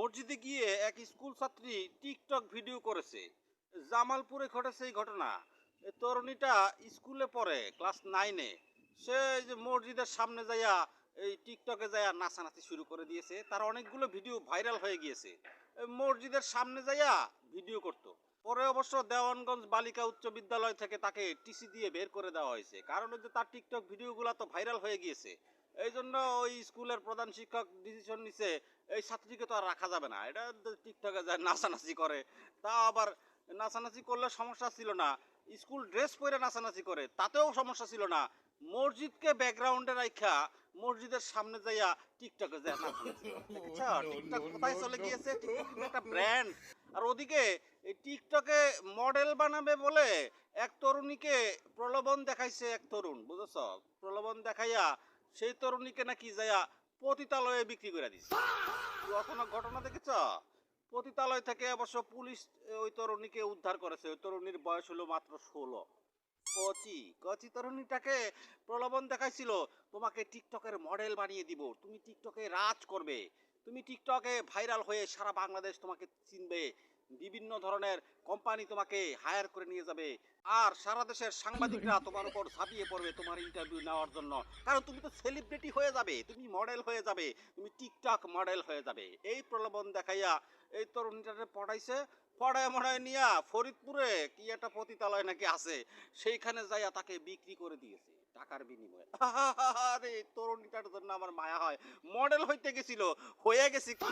মসজিদে গিয়ে এক স্কুল ছাত্রী টিকটক ভিডিও করেছে। জামালপুরে ঘটেছে এই ঘটনা। এই তরুণীটা স্কুলে পড়ে ক্লাস 9-এ। সে এই যে মসজিদের সামনে যাইয়া এই টিকটকে যাইয়া নাচানাচি শুরু করে দিয়েছে। তার অনেকগুলো ভিডিও ভাইরাল হয়ে গিয়েছে। এই মসজিদের সামনে যাইয়া ভিডিও করত। পরে অবশ্য দেওয়ানগঞ্জ বালিকা উচ্চ বিদ্যালয় থেকে তাকে টিসি দিয়ে বের করে দেওয়া হয়েছে, কারণ হচ্ছে তার টিকটক ভিডিওগুলো তো ভাইরাল হয়ে গিয়েছে। এই জন্য ওই স্কুলের প্রধান শিক্ষক ডিসিশন নিছে এই ছাত্রীকে তো আর রাখা যাবে না। এটা টিকটকে যায় নাচানাচি করে, তা আবার নাচানাচি করলে সমস্যা ছিল না, স্কুল ড্রেস পরে নাচানাচি করে তাতেও সমস্যা ছিল না। মসজিদকে ব্যাকগ্রাউন্ডে রাখা মসজিদের সামনে যাইয়া টিকটকে যায় নাচানাচি করে। দেখেছো টিকটক কোথায় চলে গিয়েছে? টিকটক কিন্তু একটা ব্র্যান্ড। আর ওদিকে এই টিকটকে মডেল বানাবে বলে এক তরুণীকে প্রলোভন দেখাইছে এক তরুণ, বুঝেছ? প্রলোভন দেখাইয়া সেই তরুণীকে নাকি যাইয়া পতিতালয়ে বিক্রি করে দিছে। কখনো ঘটনা দেখেছ? পতিতালয় থেকে অবশ্য পুলিশ ওই তরুণীকে উদ্ধার করেছে। ওই তরুণীর বয়স হলো মাত্র 16। কচি কচি তরুণীটাকে প্রলোভন দেখাইছিল, তোমাকে টিকটকের মডেল বানিয়ে দিব, তুমি টিকটকে রাজ করবে, তুমি টিকটকে ভাইরাল হয়ে সারা বাংলাদেশ তোমাকে চিনবে, বিভিন্ন ধরনের কোম্পানি তোমাকে হায়ার করে নিয়ে যাবে, আর সারা দেশের সাংবাদিকরা তোমার উপর ঝাঁপিয়ে পড়বে তোমার ইন্টারভিউ নেওয়ার জন্য, কারণ তুমি তো সেলিব্রিটি হয়ে যাবে, তুমি মডেল হয়ে যাবে, তুমি টিকটক মডেল হয়ে যাবে। এই প্রলোভন দেখাইয়া এই তরুণীটাকে পড়াইছে। পড়ায় মড়ায় নিয়া ফরিদপুরে কি একটা পতিতালয় নাকি আছে, সেইখানে যাইয়া তাকে বিক্রি করে দিয়েছে টাকার বিনিময়ে। আরে তরুণীটার জন্য আমার মায়া হয়। মডেল হইতে গেছিল, হয়ে গেছে কি?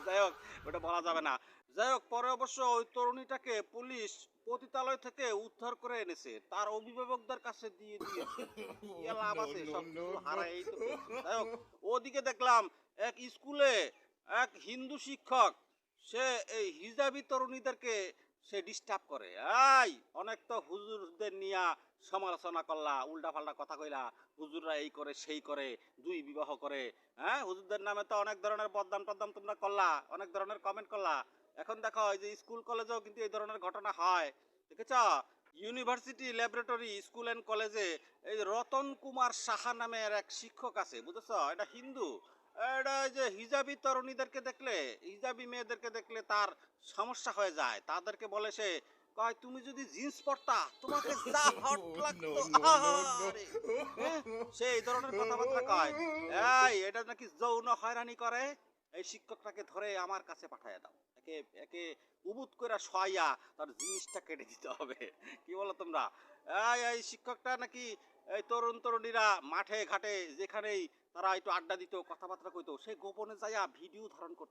যাই হোক, ওটা বলা যাবে না। যাই হোক, পরে অবশ্য ওই তরুণীটাকে পুলিশ পতিতালয় থেকে উদ্ধার করে এনেছে, তার অভিভাবকদের কাছে দিয়ে দিয়েছে। কি আর লাভ আছে, সব কিছু হারাই তো ফেলছে। যাই হোক, ওদিকে দেখলাম এক স্কুলে এক হিন্দু শিক্ষক, সে এই হিজাবি তরুণীদেরকে সে ডিস্টার্ব করে। এই অনেক তো হুজুরদের নিয়া সমালোচনা করলা, উল্টা পাল্টা কথা কইলা, হুজুররা এই করে সেই করে, দুই বিবাহ করে। হ্যাঁ, হুজুরদের নামে তো অনেক ধরনের বদনাম টদনাম তোমরা করলা, অনেক ধরনের কমেন্ট করলা। এখন দেখো এই যে স্কুল কলেজেও কিন্তু এই ধরনের ঘটনা হয়, দেখেছ? ইউনিভার্সিটি ল্যাবরেটরি স্কুল অ্যান্ড কলেজে এই রতন কুমার সাহা নামের এক শিক্ষক আছে, বুঝেছ? এটা হিন্দু। এটা ওই যে হিজাবি তরুণীদেরকে দেখলে, হিজাবি মেয়েদেরকে দেখলে তার সমস্যা হয়ে যায়। তাদেরকে বলে সে, কয় তুমি যদি জিন্স পরতা তোমাকে যা হট লাগতো। আহারে! হ্যাঁ? সে এই ধরনের কথাবার্তা কয়। এই এটা নাকি যৌন হয়রানি করে। এই শিক্ষকটাকে ধরে আমার কাছে পাঠায় দাও। একে একে উবুত করে শোয়াইয়া তার জিনিসটা কেটে দিতে হবে। কি বলো তোমরা? এই শিক্ষকটা নাকি এই তরুণ তরুণীরা মাঠে ঘাটে যেখানেই তারা একটু আড্ডা দিত, কথাবার্তা কইতো, সে গোপনে যাইয়া ভিডিও ধারণ করতো।